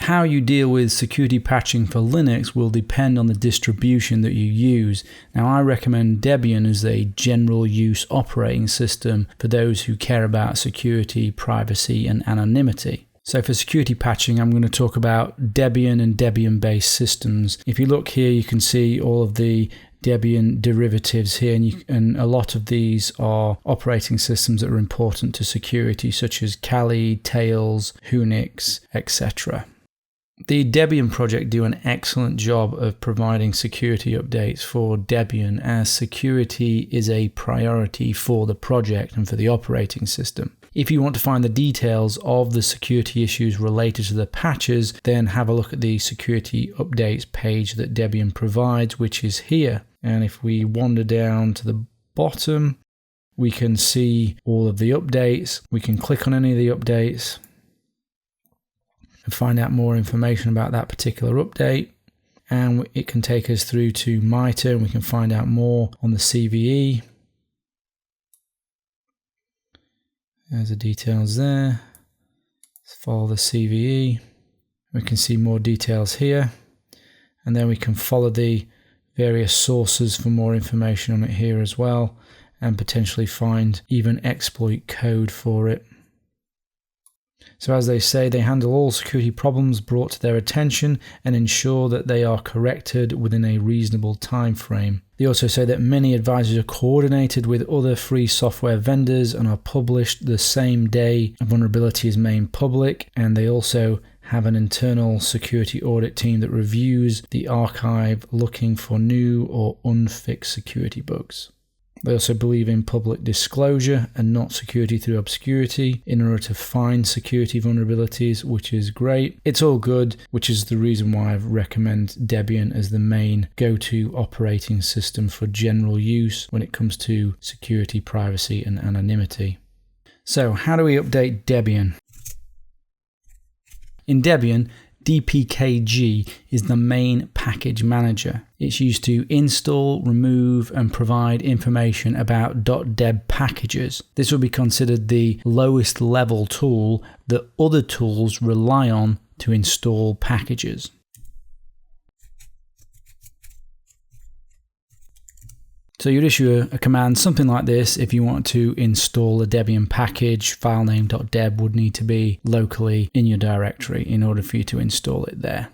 how you deal with security patching for Linux will depend on the distribution that you use. Now, I recommend Debian as a general use operating system for those who care about security, privacy, and anonymity. So for security patching, I'm going to talk about Debian and Debian-based systems. If you look here, you can see all of the Debian derivatives here, and a lot of these are operating systems that are important to security, such as Kali, Tails, Unix, etc. The Debian project do an excellent job of providing security updates for Debian, as security is a priority for the project and for the operating system. If you want to find the details of the security issues related to the patches, then have a look at the security updates page that Debian provides, which is here. And if we wander down to the bottom, we can see all of the updates. We can click on any of the updates and find out more information about that particular update. And it can take us through to MITRE, and we can find out more on the CVE. There's the details there. Let's follow the CVE. We can see more details here. And then we can follow the various sources for more information on it here as well, and potentially find even exploit code for it. So as they say, they handle all security problems brought to their attention and ensure that they are corrected within a reasonable time frame. They also say that many advisors are coordinated with other free software vendors and are published the same day a vulnerability is made public, and they also have an internal security audit team that reviews the archive looking for new or unfixed security bugs. They also believe in public disclosure and not security through obscurity in order to find security vulnerabilities, which is great. It's all good, which is the reason why I recommend Debian as the main go-to operating system for general use when it comes to security, privacy, and anonymity. So, how do we update Debian? In Debian, dpkg is the main package manager. It's used to install, remove, and provide information about .deb packages. This will be considered the lowest level tool that other tools rely on to install packages. So you'd issue a command something like this if you want to install a Debian package. Filename.deb would need to be locally in your directory in order for you to install it there.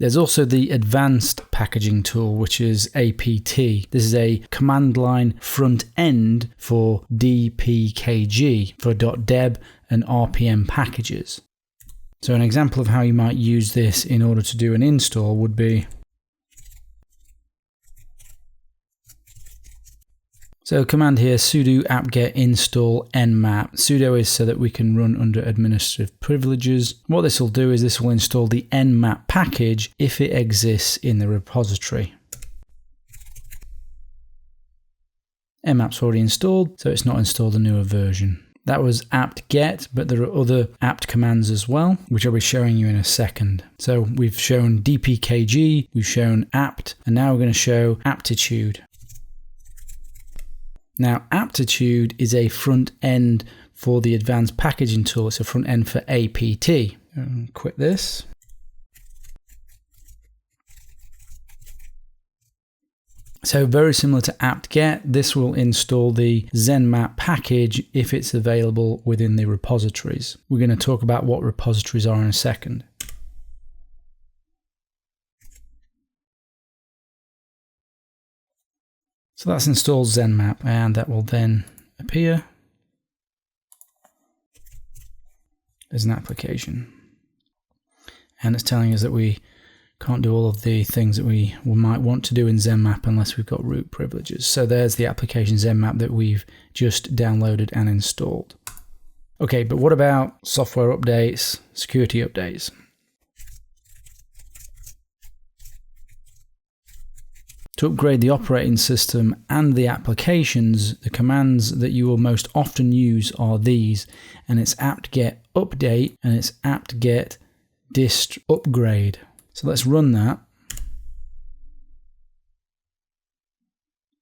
There's also the advanced packaging tool, which is apt. This is a command line front end for dpkg for .deb and rpm packages. So an example of how you might use this in order to do an install would be, so command here, sudo apt-get install nmap. Sudo is so that we can run under administrative privileges. What this will do is this will install the nmap package if it exists in the repository. Nmap's already installed, so it's not installed a newer version. That was apt-get, but there are other apt commands as well, which I'll be showing you in a second. So we've shown dpkg, we've shown apt, and now we're going to show aptitude. Now, aptitude is a front end for the advanced packaging tool. It's a front end for apt. Quit this. So very similar to apt-get, this will install the Zenmap package if it's available within the repositories. We're going to talk about what repositories are in a second. So that's installed Zenmap, and that will then appear as an application. And it's telling us that we can't do all of the things that we might want to do in Zenmap unless we've got root privileges. So there's the application Zenmap that we've just downloaded and installed. Okay, but what about software updates, security updates? To upgrade the operating system and the applications, the commands that you will most often use are these, and it's apt-get update and it's apt-get dist upgrade. So let's run that.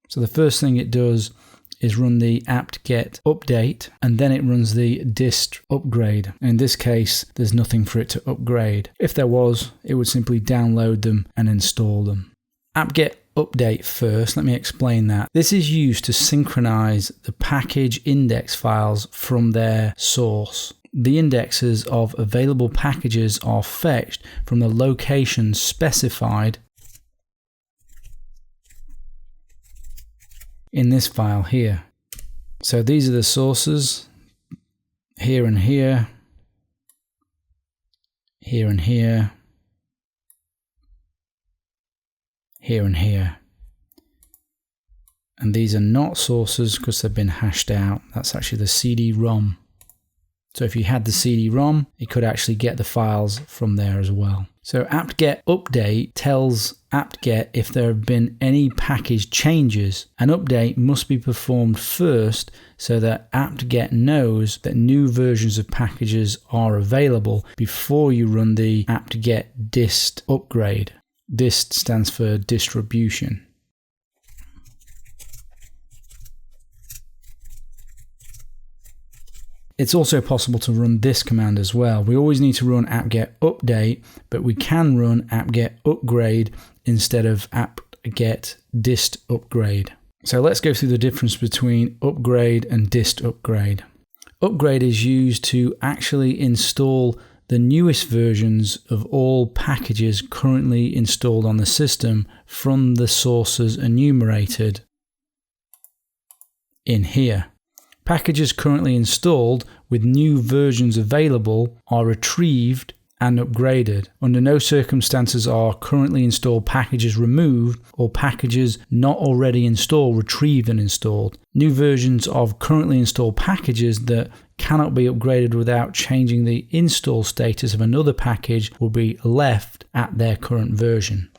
So the first thing it does is run the apt-get update, and then it runs the dist upgrade. In this case, there's nothing for it to upgrade. If there was, it would simply download them and install them. Apt-get update first, let me explain that. This is used to synchronize the package index files from their source. The indexes of available packages are fetched from the location specified in this file here. So these are the sources, here and here, here and here, here and here. And these are not sources because they've been hashed out. That's actually the CD-ROM. So if you had the CD-ROM, it could actually get the files from there as well. So apt-get update tells apt-get if there have been any package changes. An update must be performed first so that apt-get knows that new versions of packages are available before you run the apt-get dist upgrade. Dist stands for distribution. It's also possible to run this command as well. We always need to run apt-get update, but we can run apt-get upgrade instead of apt-get dist upgrade. So let's go through the difference between upgrade and dist upgrade. Upgrade is used to actually install the newest versions of all packages currently installed on the system from the sources enumerated in here. Packages currently installed with new versions available are retrieved and upgraded. Under no circumstances are currently installed packages removed or packages not already installed retrieved and installed. New versions of currently installed packages that cannot be upgraded without changing the install status of another package will be left at their current version.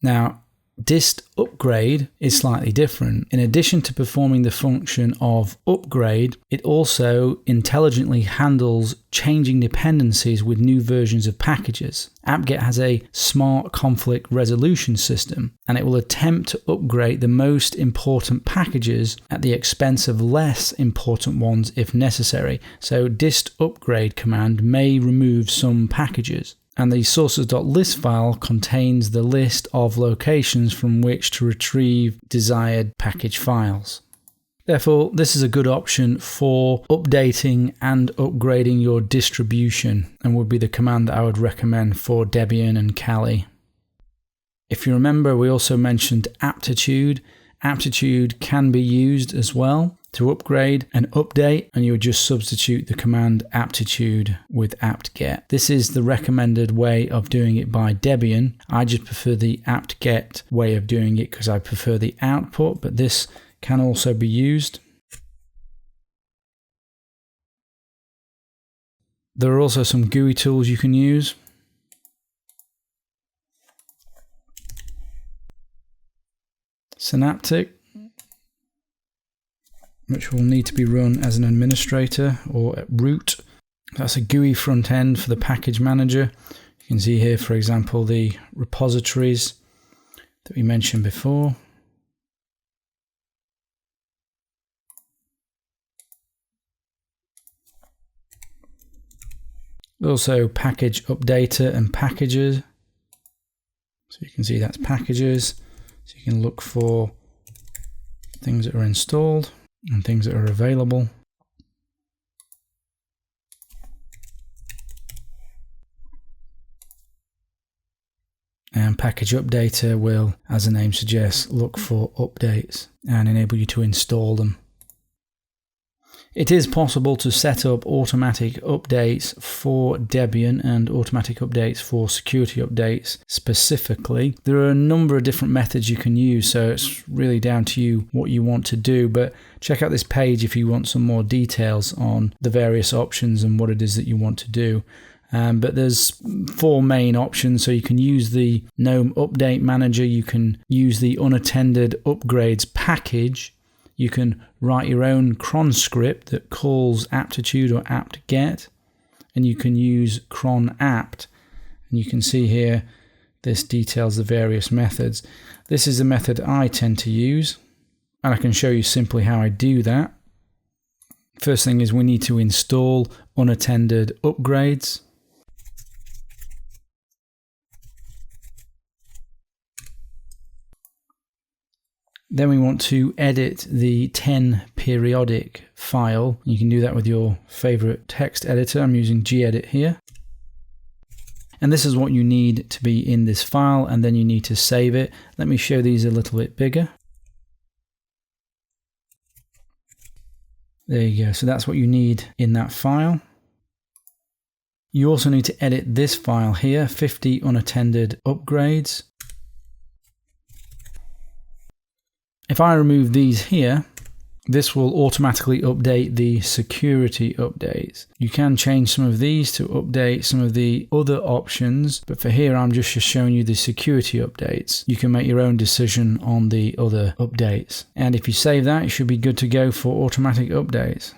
Now, dist upgrade is slightly different. In addition to performing the function of upgrade, it also intelligently handles changing dependencies with new versions of packages. apt-get has a smart conflict resolution system, and it will attempt to upgrade the most important packages at the expense of less important ones if necessary. So dist upgrade command may remove some packages. And the sources.list file contains the list of locations from which to retrieve desired package files. Therefore, this is a good option for updating and upgrading your distribution, and would be the command that I would recommend for Debian and Kali. If you remember, we also mentioned aptitude. Aptitude can be used as well to upgrade and update, and you would just substitute the command aptitude with apt-get. This is the recommended way of doing it by Debian. I just prefer the apt-get way of doing it because I prefer the output, but this can also be used. There are also some GUI tools you can use. Synaptic, which will need to be run as an administrator or at root. That's a GUI front end for the package manager. You can see here, for example, the repositories that we mentioned before. Also package updater and packages. So you can see that's packages. So you can look for things that are installed and things that are available. And package updater will, as the name suggests, look for updates and enable you to install them. It is possible to set up automatic updates for Debian and automatic updates for security updates specifically. There are a number of different methods you can use, so it's really down to you what you want to do. But check out this page if you want some more details on the various options and what it is that you want to do. But there's 4 main options. So you can use the GNOME Update Manager, you can use the unattended upgrades package, you can write your own cron script that calls aptitude or apt-get, and you can use cron apt. And you can see here, this details the various methods. This is the method I tend to use. And I can show you simply how I do that. First thing is we need to install unattended upgrades. Then we want to edit the 10 periodic file. You can do that with your favorite text editor. I'm using gedit here. And this is what you need to be in this file, and then you need to save it. Let me show these a little bit bigger. There you go. So that's what you need in that file. You also need to edit this file here, 50 unattended upgrades. If I remove these here, this will automatically update the security updates. You can change some of these to update some of the other options, but for here I'm just showing you the security updates. You can make your own decision on the other updates. And if you save that, you should be good to go for automatic updates.